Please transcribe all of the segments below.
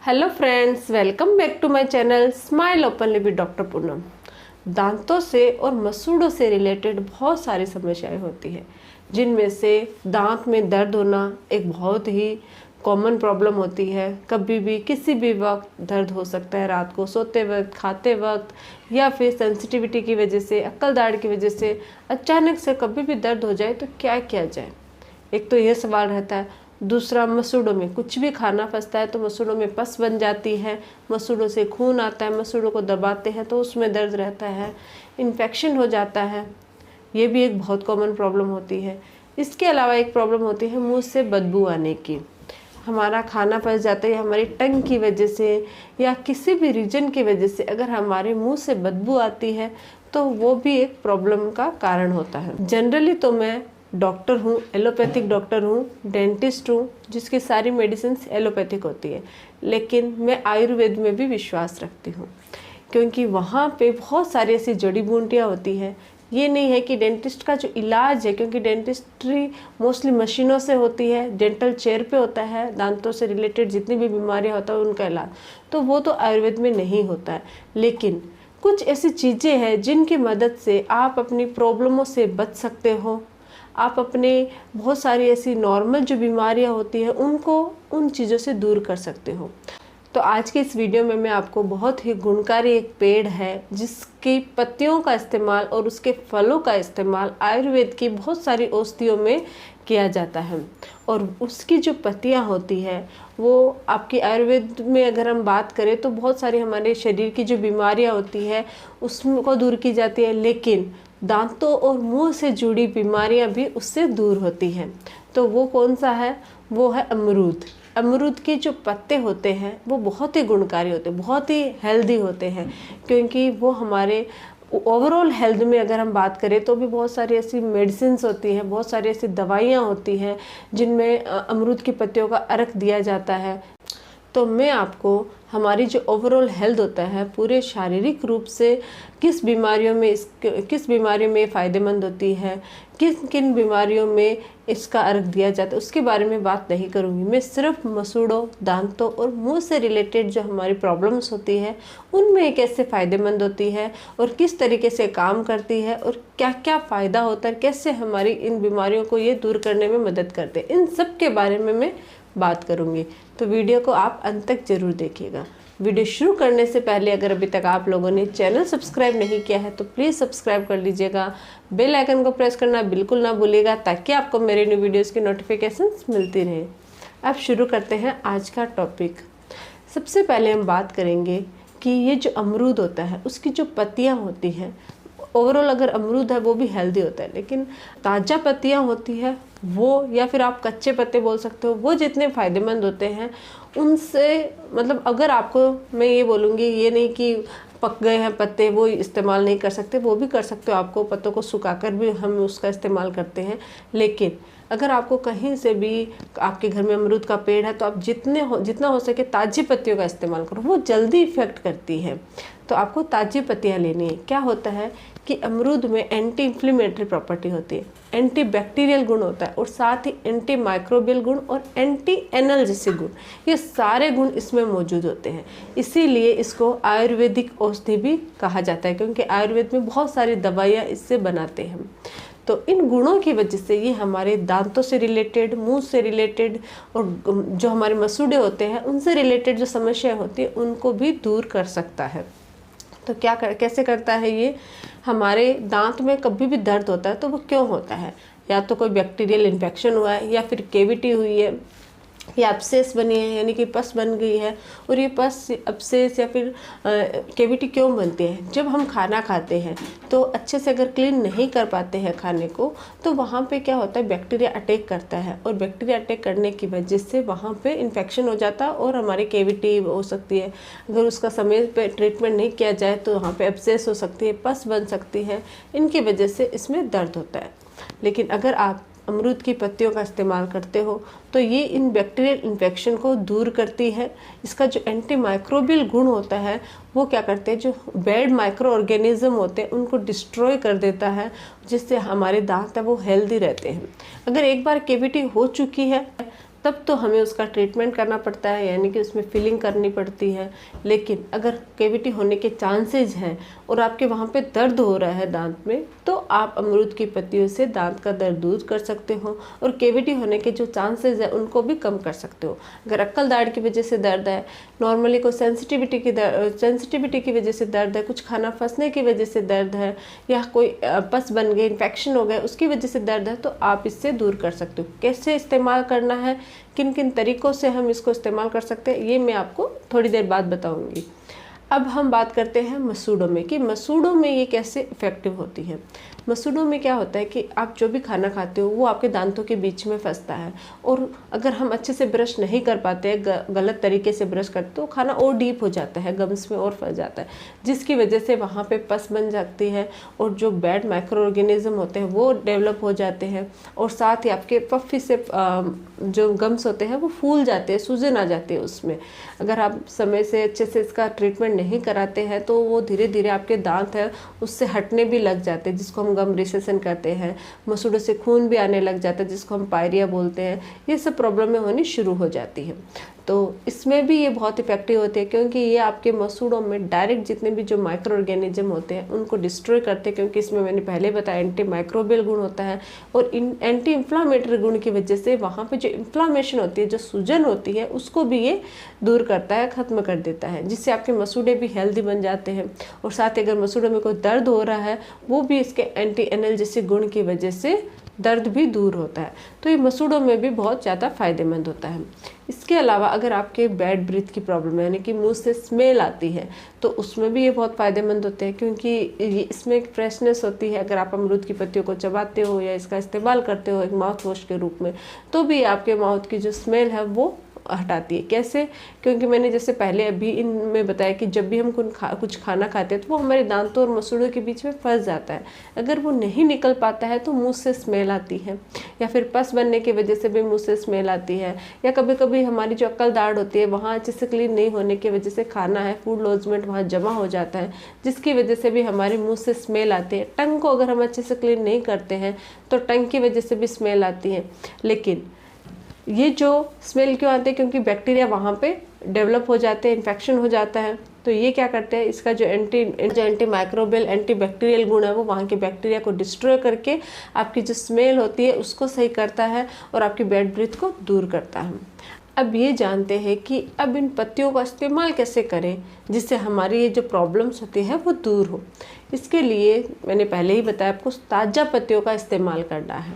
Hello friends, welcome back to my channel smile openly with doctor Poonam. दांतों से और मसूड़ों से रिलेटेड बहुत सारी समस्याएं होती हैं, जिनमें से दांत में दर्द होना एक बहुत ही कॉमन प्रॉब्लम होती है। कभी भी किसी भी वक्त दर्द हो सकता है, रात को सोते वक्त, खाते वक्त, या फिर सेंसिटिविटी की वजह से, अक्ल दाढ़ की वजह से अचानक से कभी भी दर्द हो जाए तो क्या किया जाए। एक तो यह सवाल रहता है। दूसरा, मसूड़ों में कुछ भी खाना फंसता है तो मसूड़ों में पस बन जाती है, मसूड़ों से खून आता है, मसूड़ों को दबाते हैं तो उसमें दर्द रहता है, इन्फेक्शन हो जाता है। ये भी एक बहुत कॉमन प्रॉब्लम होती है। इसके अलावा एक प्रॉब्लम होती है मुंह से बदबू आने की। हमारा खाना फंस जाता है हमारी टंग की वजह से या किसी भी रीजन की वजह से, अगर हमारे मुंह से बदबू आती है तो वो भी एक प्रॉब्लम का कारण होता है। जनरली तो मैं डॉक्टर हूँ, एलोपैथिक डॉक्टर हूँ, डेंटिस्ट हूँ, जिसकी सारी मेडिसिन एलोपैथिक होती है, लेकिन मैं आयुर्वेद में भी विश्वास रखती हूँ, क्योंकि वहाँ पे बहुत सारी ऐसी जड़ी बूटियाँ होती हैं। ये नहीं है कि डेंटिस्ट का जो इलाज है, क्योंकि डेंटिस्ट्री मोस्टली मशीनों से होती है, डेंटल चेयर पे होता है, दांतों से रिलेटेड जितनी भी बीमारियाँ होता है उनका इलाज, तो वो तो आयुर्वेद में नहीं होता है। लेकिन कुछ ऐसी चीज़ें हैं जिनकी मदद से आप अपनी प्रॉब्लमों से बच सकते हो। आप अपने बहुत सारी ऐसी नॉर्मल जो बीमारियां होती हैं उनको उन चीज़ों से दूर कर सकते हो। तो आज के इस वीडियो में मैं आपको बहुत ही गुणकारी एक पेड़ है जिसकी पत्तियों का इस्तेमाल और उसके फलों का इस्तेमाल आयुर्वेद की बहुत सारी औषधियों में किया जाता है। और उसकी जो पत्तियां होती है वो आपकी आयुर्वेद में अगर हम बात करें तो बहुत सारी हमारे शरीर की जो बीमारियां होती है उसको दूर की जाती है, लेकिन दांतों और मुंह से जुड़ी बीमारियां भी उससे दूर होती हैं। तो वो कौन सा है? वो है अमरूद। अमरूद के जो पत्ते होते हैं वो बहुत ही गुणकारी होते हैं, बहुत ही हेल्दी होते हैं, क्योंकि वो हमारे ओवरऑल हेल्थ में अगर हम बात करें तो भी बहुत सारी ऐसी मेडिसिन्स होती हैं, बहुत सारी ऐसी दवाइयाँ होती हैं जिनमें अमरूद की पत्तियों का अर्क दिया जाता है। तो मैं आपको हमारी जो ओवरऑल हेल्थ होता है पूरे शारीरिक रूप से किस बीमारियों में फ़ायदेमंद होती है, किन किन बीमारियों में इसका अर्क दिया जाता है, उसके बारे में बात नहीं करूँगी। मैं सिर्फ मसूड़ों, दांतों और मुंह से रिलेटेड जो हमारी प्रॉब्लम्स होती है उनमें कैसे फ़ायदेमंद होती है और किस तरीके से काम करती है और क्या क्या फ़ायदा होता है, कैसे हमारी इन बीमारियों को ये दूर करने में मदद करते हैं, इन सब के बारे में मैं बात करूंगी। तो वीडियो को आप अंत तक जरूर देखिएगा। वीडियो शुरू करने से पहले अगर अभी तक आप लोगों ने चैनल सब्सक्राइब नहीं किया है तो प्लीज़ सब्सक्राइब कर लीजिएगा। बेल आइकन को प्रेस करना बिल्कुल ना भूलिएगा, ताकि आपको मेरे न्यू वीडियोस की नोटिफिकेशंस मिलती रहे। अब शुरू करते हैं आज का टॉपिक। सबसे पहले हम बात करेंगे कि ये जो अमरूद होता है उसकी जो पत्तियाँ होती हैं, ओवरऑल अगर अमरूद है वो भी हेल्दी होता है, लेकिन ताज़ा पत्तियाँ होती है वो, या फिर आप कच्चे पत्ते बोल सकते हो, वो जितने फ़ायदेमंद होते हैं उनसे, मतलब अगर आपको मैं ये बोलूँगी, ये नहीं कि पक गए हैं पत्ते वो इस्तेमाल नहीं कर सकते, वो भी कर सकते हो। आपको पत्तों को सुखाकर भी हम उसका इस्तेमाल करते हैं, लेकिन अगर आपको कहीं से भी आपके घर में अमरूद का पेड़ है तो आप जितना हो सके ताज़ी पत्तियों का इस्तेमाल करो, वो जल्दी इफ़ेक्ट करती है। तो आपको ताज़ी पत्तियाँ लेनी है। क्या होता है कि अमरूद में एंटी इन्फ्लेमेटरी प्रॉपर्टी होती है, एंटी बैक्टीरियल गुण होता है, और साथ ही एंटी माइक्रोबियल गुण और एंटी एनाल्जेसिक गुण, ये सारे गुण इसमें मौजूद होते हैं। इसीलिए इसको आयुर्वेदिक औषधि भी कहा जाता है, क्योंकि आयुर्वेद में बहुत सारी दवाइयाँ इससे बनाते हैं। तो इन गुणों की वजह से ये हमारे दांतों से रिलेटेड, मुंह से रिलेटेड और जो हमारे मसूड़े होते हैं उनसे रिलेटेड जो समस्याएं होती है उनको भी दूर कर सकता है। तो कैसे करता है ये? हमारे दांत में कभी भी दर्द होता है तो वो क्यों होता है? या तो कोई बैक्टीरियल इन्फेक्शन हुआ है, या फिर कैविटी हुई है, या अब्सेस बनी है, यानी कि पस बन गई है। और ये पस, अब्सेस या फिर कैविटी क्यों बनती है? जब हम खाना खाते हैं तो अच्छे से अगर क्लीन नहीं कर पाते हैं खाने को, तो वहाँ पे क्या होता है, बैक्टीरिया अटैक करता है, और बैक्टीरिया अटैक करने की वजह से वहाँ पे इन्फेक्शन हो जाता है और हमारी कैविटी हो सकती है। अगर उसका समय पे ट्रीटमेंट नहीं किया जाए तो वहाँ पे अब्सेस हो सकती है, पस बन सकती है, इनकी वजह से इसमें दर्द होता है। लेकिन अगर आप अमरूद की पत्तियों का इस्तेमाल करते हो तो ये इन बैक्टीरियल इन्फेक्शन को दूर करती है। इसका जो एंटी माइक्रोबियल गुण होता है वो क्या करते हैं, जो बैड माइक्रो ऑर्गेनिज्म होते हैं उनको डिस्ट्रॉय कर देता है, जिससे हमारे दांत है वो हेल्दी रहते हैं। अगर एक बार कैविटी हो चुकी है तब तो हमें उसका ट्रीटमेंट करना पड़ता है, यानी कि उसमें फिलिंग करनी पड़ती है। लेकिन अगर कैविटी होने के चांसेस हैं और आपके वहाँ पे दर्द हो रहा है दांत में, तो आप अमरूद की पत्तियों से दांत का दर्द दूर कर सकते हो और कैविटी होने के जो चांसेस है उनको भी कम कर सकते हो। अगर अक्कल दाढ़ की वजह से दर्द है, नॉर्मली कोई सेंसिटिविटी की वजह से दर्द है, कुछ खाना फंसने की वजह से दर्द है, या कोई पस बन गए, इन्फेक्शन हो गया, उसकी वजह से दर्द है, तो आप इससे दूर कर सकते हो। कैसे इस्तेमाल करना है, किन किन तरीक़ों से हम इसको इस्तेमाल कर सकते हैं, ये मैं आपको थोड़ी देर बाद बताऊंगी। अब हम बात करते हैं मसूड़ों में कि मसूड़ों में ये कैसे इफ़ेक्टिव होती है। मसूड़ों में क्या होता है कि आप जो भी खाना खाते हो वो आपके दांतों के बीच में फंसता है, और अगर हम अच्छे से ब्रश नहीं कर पाते हैं, गलत तरीके से ब्रश करते तो खाना और डीप हो जाता है, गम्स में और फंस जाता है, जिसकी वजह से वहाँ पे पस बन जाती है और जो बैड माइक्रो ऑर्गेनिज्म होते हैं वो डेवलप हो जाते हैं, और साथ ही आपके पफी से जो गम्स होते हैं वो फूल जाते हैं, सूजन आ जाती है उसमें। अगर आप समय से अच्छे से इसका ट्रीटमेंट नहीं कराते हैं तो वो धीरे धीरे आपके दांत है उससे हटने भी लग जाते हैं, जिसको हम गम रिसेशन कहते हैं। मसूड़ों से खून भी आने लग जाता है, जिसको हम पायरिया बोलते हैं। ये सब प्रॉब्लमें होनी शुरू हो जाती है। तो इसमें भी ये बहुत इफेक्टिव होते हैं, क्योंकि ये आपके मसूड़ों में डायरेक्ट जितने भी जो माइक्रो ऑर्गेनिज्म होते हैं उनको डिस्ट्रॉय करते हैं, क्योंकि इसमें मैंने पहले बताया एंटी माइक्रोबियल गुण होता है, और एंटी इन्फ्लामेटरी गुण की वजह से वहाँ पे जो इन्फ्लामेशन होती है, जो सूजन होती है, उसको भी ये दूर करता है, ख़त्म कर देता है, जिससे आपके मसूड़े भी हेल्दी बन जाते हैं। और साथ ही अगर मसूड़ों में कोई दर्द हो रहा है, वो भी इसके एंटी एनाल्जेसिक गुण की वजह से दर्द भी दूर होता है। तो ये मसूड़ों में भी बहुत ज़्यादा फायदेमंद होता है। इसके अलावा अगर आपके बैड ब्रीथ की प्रॉब्लम है, यानी कि मुंह से स्मेल आती है, तो उसमें भी ये बहुत फ़ायदेमंद होते हैं, क्योंकि इसमें एक फ्रेशनेस होती है। अगर आप अमरूद की पत्तियों को चबाते हो या इसका इस्तेमाल करते हो एक माउथ वॉश के रूप में, तो भी आपके माउथ की जो स्मेल है वो हटाती है। कैसे? क्योंकि मैंने जैसे पहले अभी इनमें बताया कि जब भी हम कुछ खाना खाते हैं तो वो हमारे दांतों और मसूड़ों के बीच में फंस जाता है। अगर वो नहीं निकल पाता है तो मुंह से स्मेल आती है, या फिर पस बनने की वजह से भी मुंह से स्मेल आती है, या कभी कभी हमारी जो अक्कल दाढ़ होती है वहाँ अच्छे से क्लीन नहीं होने की वजह से खाना है, फूड लॉजमेंट वहाँ जमा हो जाता है, जिसकी वजह से भी हमारे मुँह से स्मेल आती है। टंग को अगर हम अच्छे से क्लीन नहीं करते हैं तो टंग की वजह से भी स्मेल आती है। लेकिन ये जो स्मेल क्यों आती है? क्योंकि बैक्टीरिया वहाँ पे डेवलप हो जाते हैं, इन्फेक्शन हो जाता है। तो ये क्या करते हैं, इसका जो एंटी माइक्रोबियल एंटी बैक्टीरियल गुण है वो वहाँ के बैक्टीरिया को डिस्ट्रॉय करके आपकी जो स्मेल होती है उसको सही करता है और आपकी बैड ब्रीथ को दूर करता है। अब ये जानते हैं कि अब इन पत्तियों का इस्तेमाल कैसे करें जिससे हमारी ये जो प्रॉब्लम्स होती है वो दूर हो। इसके लिए मैंने पहले ही बताया आपको ताज़ा पत्तियों का इस्तेमाल करना है।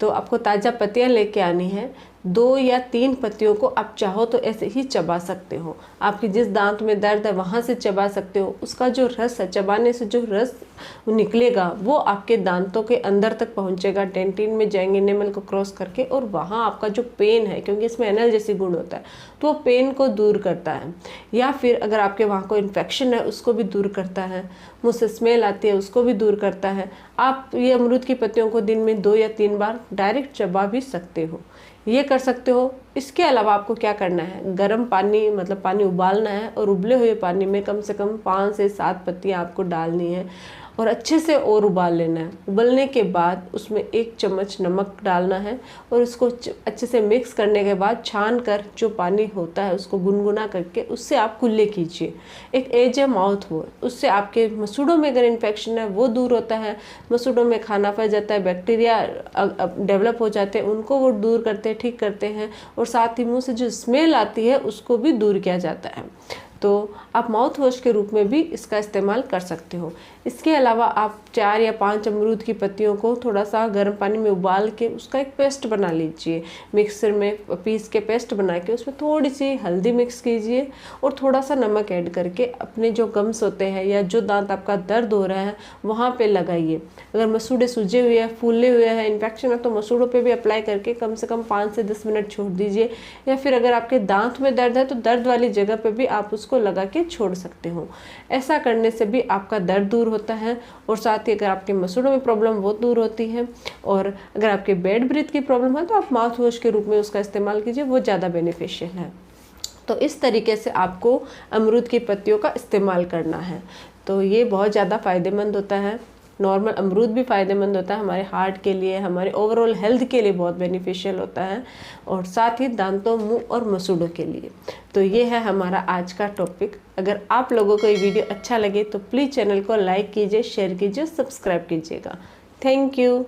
तो आपको ताज़ा पत्तियाँ लेके आनी है। 2 या 3 पत्तियों को आप चाहो तो ऐसे ही चबा सकते हो। आपके जिस दांत में दर्द है वहाँ से चबा सकते हो। उसका जो रस है, चबाने से जो रस निकलेगा वो आपके दांतों के अंदर तक पहुँचेगा, डेंटिन में जाएंगे एनेमल को क्रॉस करके, और वहाँ आपका जो पेन है, क्योंकि इसमें एनाल्जेसिक गुण होता है, तो वो पेन को दूर करता है। या फिर अगर आपके वहाँ कोई इन्फेक्शन है उसको भी दूर करता है, मुँह से स्मेल आती है उसको भी दूर करता है। आप ये अमरूद की पत्तियों को दिन में 2 या 3 बार डायरेक्ट चबा भी सकते हो, ये कर सकते हो। इसके अलावा आपको क्या करना है, गर्म पानी मतलब पानी उबालना है, और उबले हुए पानी में कम से कम 5 से 7 पत्तियाँ आपको डालनी है और अच्छे से और उबाल लेना है। उबलने के बाद उसमें 1 चम्मच नमक डालना है और उसको अच्छे से मिक्स करने के बाद छान कर जो पानी होता है उसको गुनगुना करके उससे आप कुल्ले कीजिए। एक एज ए माउथ वॉश, उससे आपके मसूड़ों में अगर इन्फेक्शन है वो दूर होता है, मसूड़ों में खाना फंस जाता है, बैक्टीरिया डेवलप हो जाते हैं, उनको वो दूर करते हैं, ठीक करते हैं, और साथ ही मुँह से जो स्मेल आती है उसको भी दूर किया जाता है। तो आप माउथ वॉश के रूप में भी इसका इस्तेमाल कर सकते हो। इसके अलावा आप 4 या 5 अमरूद की पत्तियों को थोड़ा सा गर्म पानी में उबाल के उसका एक पेस्ट बना लीजिए, मिक्सर में पीस के पेस्ट बना के उसमें थोड़ी सी हल्दी मिक्स कीजिए और थोड़ा सा नमक ऐड करके अपने जो गम्स होते हैं या जो दांत आपका दर्द हो रहा है वहाँ पे लगाइए। अगर मसूड़े सूजे हुए हैं, फूले हुए हैं, इन्फेक्शन है तो मसूड़ों पे भी अप्लाई करके कम से कम 5 से 10 मिनट छोड़ दीजिए। या फिर अगर आपके दांत में दर्द है तो दर्द वाली जगह पे भी आप उसको लगा के छोड़ सकते हो। ऐसा करने से भी आपका दर्द दूर होता है और साथ ही अगर आपके मसूड़ों में प्रॉब्लम वो दूर होती है। और अगर आपके बैड ब्रीथ की प्रॉब्लम है तो आप माउथ वॉश के रूप में उसका इस्तेमाल कीजिए, वो ज़्यादा बेनिफिशियल है। तो इस तरीके से आपको अमरूद की पत्तियों का इस्तेमाल करना है। तो ये बहुत ज़्यादा फ़ायदेमंद होता है। नॉर्मल अमरूद भी फ़ायदेमंद होता है, हमारे हार्ट के लिए, हमारे ओवरऑल हेल्थ के लिए बहुत बेनिफिशियल होता है, और साथ ही दांतों, मुंह और मसूड़ों के लिए। तो ये है हमारा आज का टॉपिक। अगर आप लोगों को ये वीडियो अच्छा लगे तो प्लीज़ चैनल को लाइक कीजिए, शेयर कीजिए, सब्सक्राइब कीजिएगा। Thank you.